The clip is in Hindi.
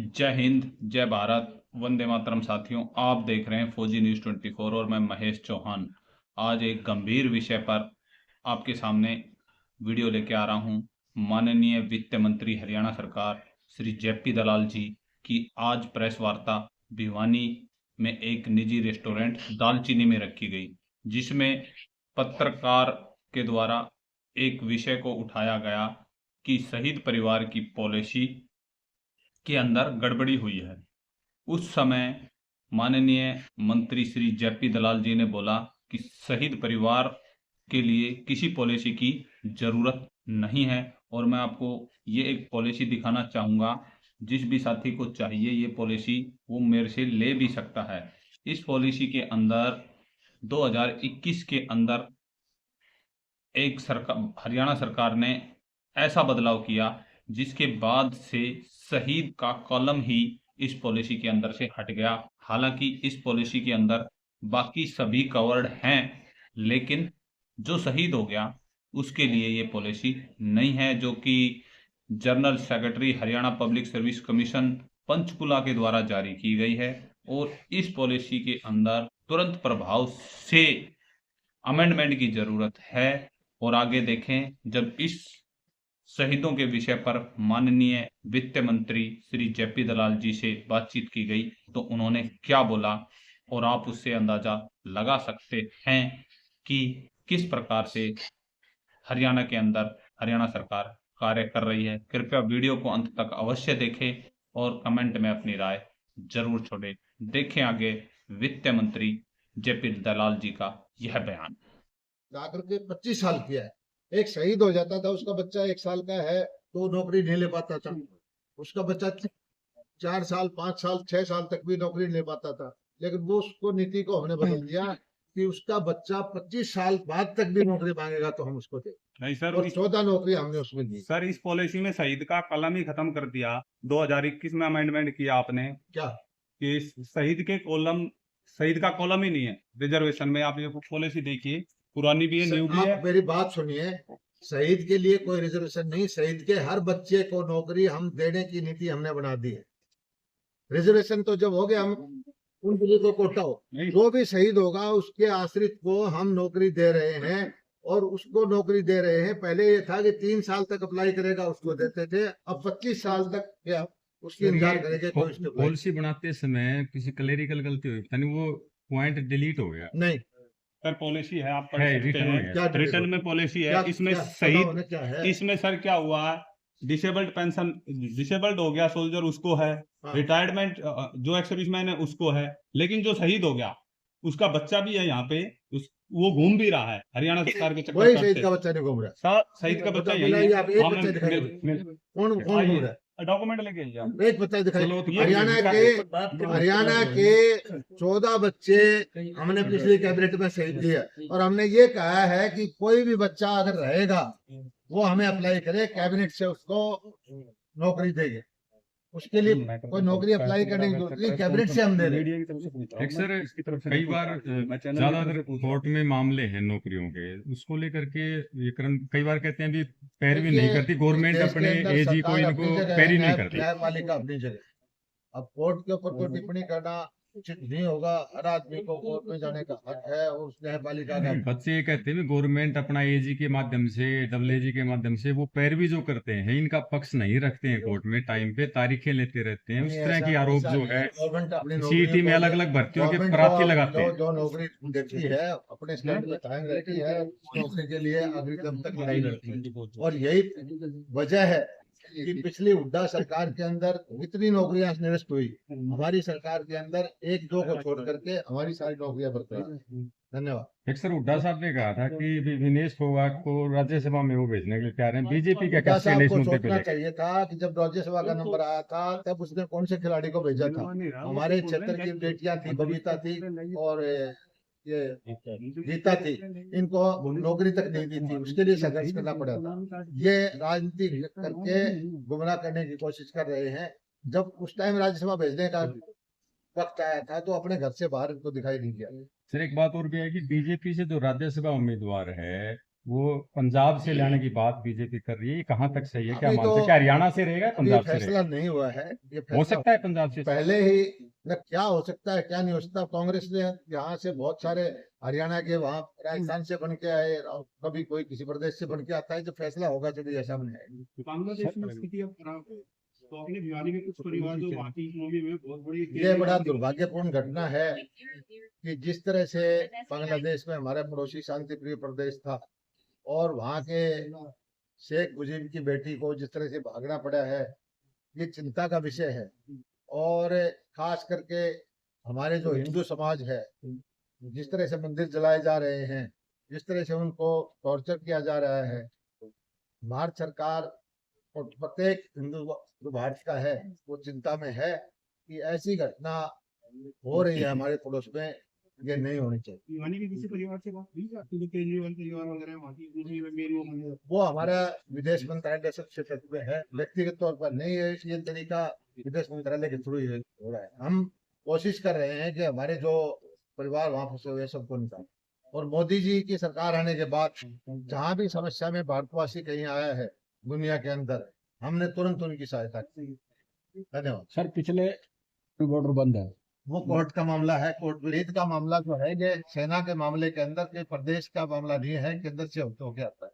जय हिंद, जय भारत, वंदे मातरम। साथियों, आप देख रहे हैं फौजी न्यूज़ 24 और मैं महेश चौहान। आज एक गंभीर विषय पर आपके सामने वीडियो लेके आ रहा हूं। माननीय वित्त मंत्री हरियाणा सरकार श्री जेपी दलाल जी की आज प्रेस वार्ता भिवानी में एक निजी रेस्टोरेंट दालचीनी में रखी गई, जिसमें पत्रकार के द्वारा एक विषय को उठाया गया कि शहीद परिवार की पॉलिसी के अंदर गड़बड़ी हुई है। उस समय माननीय मंत्री श्री जेपी दलाल जी ने बोला कि शहीद परिवार के लिए किसी पॉलिसी की जरूरत नहीं है, और मैं आपको ये एक पॉलिसी दिखाना चाहूँगा। जिस भी साथी को चाहिए ये पॉलिसी, वो मेरे से ले भी सकता है। इस पॉलिसी के अंदर 2021 के अंदर एक सरकार, हरियाणा सरकार ने ऐसा बदलाव किया जिसके बाद से शहीद का कॉलम ही इस पॉलिसी के अंदर से हट गया। हालांकि इस पॉलिसी के अंदर बाकी सभी कवर्ड हैं, लेकिन जो शहीद हो गया उसके लिए ये पॉलिसी नहीं है, जो कि general secretary Haryana public service commission Panchkula के द्वारा जारी की गई है। और इस पॉलिसी के अंदर तुरंत प्रभाव से अमेंडमेंट की जरूरत है। और आगे देखें, जब इस शहीदों के विषय पर माननीय वित्त मंत्री श्री जेपी दलाल जी से बातचीत की गई तो उन्होंने क्या बोला, और आप उससे अंदाजा लगा सकते हैं कि किस प्रकार से हरियाणा के अंदर हरियाणा सरकार कार्य कर रही है। कृपया वीडियो को अंत तक अवश्य देखें और कमेंट में अपनी राय जरूर छोड़ें। देखें आगे वित्त मंत्री जेपी दलाल जी का यह बयान। जाकर के 25 साल किया है। एक शहीद हो जाता था, उसका बच्चा 1 साल का है तो नौकरी नहीं ले पाता था। उसका बच्चा 4 साल 5 साल 6 साल तक भी नौकरी नहीं ले पाता था। लेकिन वो उसको नीति को हमने बदल दिया कि उसका बच्चा 25 साल बाद तक भी नौकरी मांगेगा तो हम उसको दें। नहीं सर, और 14 नौकरी हमने उसमें दी। सर इस पॉलिसी में शहीद का कलम ही खत्म कर दिया। 2021 में अमेंडमेंट किया आपने क्या कि शहीद का कॉलम ही नहीं है रिजर्वेशन में। आप ये पॉलिसी देखिए, पुरानी भी है, न्यू भी है। आप मेरी बात सुनिए, शहीद के लिए कोई रिजर्वेशन नहीं, शहीद के हर बच्चे को नौकरी हम देने की नीति हमने बना दी है। रिजर्वेशन तो जब हो गया, हम उनके लिए तो कोटा हो, जो भी शहीद होगा उसके आश्रित को हम नौकरी दे रहे हैं और उसको नौकरी दे रहे हैं। पहले ये था कि 3 साल तक अप्लाई करेगा उसको देते थे, अब 25 साल तक क्या उसकी इंतजार करेंगे। पॉलिसी बनाते समय किसी क्लेरिकल गलती हुई, यानी वो पॉइंट डिलीट हो गया। नहीं सर पॉलिसी है, आप पढ़ सकते हैं, क्या रिटर्न में पॉलिसी है। इसमें शहीद, क्या है? इसमें सर क्या हुआ, डिसेबल्ड पेंशन, डिसेबल्ड हो गया सोल्जर उसको है, रिटायरमेंट जो एक्स सर्विसमैन है उसको है, लेकिन जो शहीद हो गया उसका बच्चा भी है यहाँ पे, वो घूम भी रहा है हरियाणा सरकार के चक्कर। वही शहीद का बच्चा नहीं घूम रहा, शहीद का बच्चा यही यही आप एक बच्चा दिखाइए, कौन घूम रहा है? डॉक्यूमेंट लेके एक बच्चा दिखाइए। हरियाणा के 14 बच्चे हमने पिछली कैबिनेट में शहीद दिए, और हमने ये कहा है कि कोई भी बच्चा अगर रहेगा वो हमें अप्लाई करे, कैबिनेट से उसको नौकरी देंगे। उसके लिए कोई नौकरी अप्लाई करने की जरूरत नहीं, कैबिनेट से हम दे रहे हैं। सर कई बार ज्यादातर कोर्ट में मामले हैं नौकरियों के, उसको लेकर के ये कई बार कहते हैं भी पैरवी नहीं करती गवर्नमेंट, अपने एजी को इनको पैरवी नहीं करती। न्यायपालिका अपनी जगह, अब कोर्ट के ऊपर कोई टिप्पणी करना उचित नहीं होगा। हर आदमी को कोर्ट में जाने का हक है और उस न्यायपालिका का। बच्चे ये कहते हैं गवर्नमेंट अपना एजी के माध्यम से, डबल एजी के माध्यम से वो पैरवी जो करते हैं, इनका पक्ष नहीं रखते हैं कोर्ट में, टाइम पे तारीखें लेते रहते हैं। उस तरह की आरोप जो है सीटी में अलग अलग भर्तियों के प्राप्ति लगाते हैं। जो नौकरी देती है अपने स्टैंड पे कायम रहती है, नौकरी के लिए आखिरी दम तक लड़ाई लड़ती है। और यही वजह है कि पिछली हुड्डा सरकार के अंदर इतनी नौकरियां निरस्त हुई, हमारी सरकार के अंदर 1-2 को छोड़ करके हमारी सारी नौकरियां बरकरार। धन्यवाद। एक सर हुड्डा साहब ने कहा था कि विनेश फोगाट को राज्यसभा में वो भेजने के लिए तैयार हैं। बीजेपी क्या कहते हैं इस मुद्दे पे? चाहिए था कि जब राज्यसभा का नंबर आया था तब उसने कौन से खिलाड़ी को भेजा था? हमारे क्षेत्र की बेटियां थी, बबीता थी और ये गीता थी, इनको नौकरी तक नहीं दी थी, उसके लिए संघर्ष करना पड़ा था। ये राजनीति करके गुमराह करने की कोशिश कर रहे हैं। जब उस टाइम राज्यसभा भेजने का वक्त आया था तो अपने घर से बाहर इनको दिखाई नहीं दिया। सर एक बात और भी है कि बीजेपी से जो राज्यसभा उम्मीदवार है वो पंजाब से लाने की बात बीजेपी कर रही है, ये कहाँ तक सही है? क्या अभी मानते तो हैं? क्या हरियाणा से रहेगा, अभी पंजाब से फैसला रहेगा? नहीं हुआ है, ये हो फैसला सकता है पंजाब से। पहले ही न, क्या हो सकता है क्या नहीं हो सकता। कांग्रेस ने यहाँ से बहुत सारे हरियाणा के, वहां राजस्थान से बन के आए, और कभी कोई किसी प्रदेश से बन के आता है। जो फैसला होगा चलिए ऐसा है। बांग्लादेश में स्थिति अब खराब है, तो अपने भिवानी के कुछ परिवार जो वहाँ की इकोनॉमी में बहुत बड़ी ये बड़ा दुर्भाग्यपूर्ण घटना है कि जिस तरह से बांग्लादेश में हमारा पड़ोसी शांतिप्रिय प्रदेश था, और वहाँ के शेख मुजीब की बेटी को जिस तरह से भागना पड़ा है, ये चिंता का विषय है। और खास करके हमारे जो हिंदू समाज है, जिस तरह से मंदिर जलाए जा रहे हैं, जिस तरह से उनको टॉर्चर किया जा रहा है, भारत सरकार और प्रत्येक हिंदू जो भारत का है वो चिंता में है कि ऐसी घटना हो रही है हमारे पड़ोस में, ये नहीं होनी चाहिए। भिवानी के किसी परिवार से बात हुई आपकी, जो केजरीवाल परिवार वगैरह वहाँ की इकोनॉमी में मेन वो वो हमारा विदेश मंत्रालय से क्षेत्र में है, व्यक्तिगत तौर पर नहीं है। ये तरीका विदेश मंत्रालय के थ्रू ही हो रहा है। हम कोशिश कर रहे हैं कि हमारे जो परिवार वहां फंसे हुए सबको निकालें, और मोदी जी की सरकार आने के बाद जहां भी समस्या में भारतवासी कहीं आया है दुनिया के अंदर, हमने तुरंत उनकी सहायता की। धन्यवाद। सर पिछले बॉर्डर बंद है, वो कोर्ट का मामला है, कोर्ट विनीत का मामला जो है ये सेना के मामले के अंदर के प्रदेश का मामला नहीं है, केंद्र से होके आता है।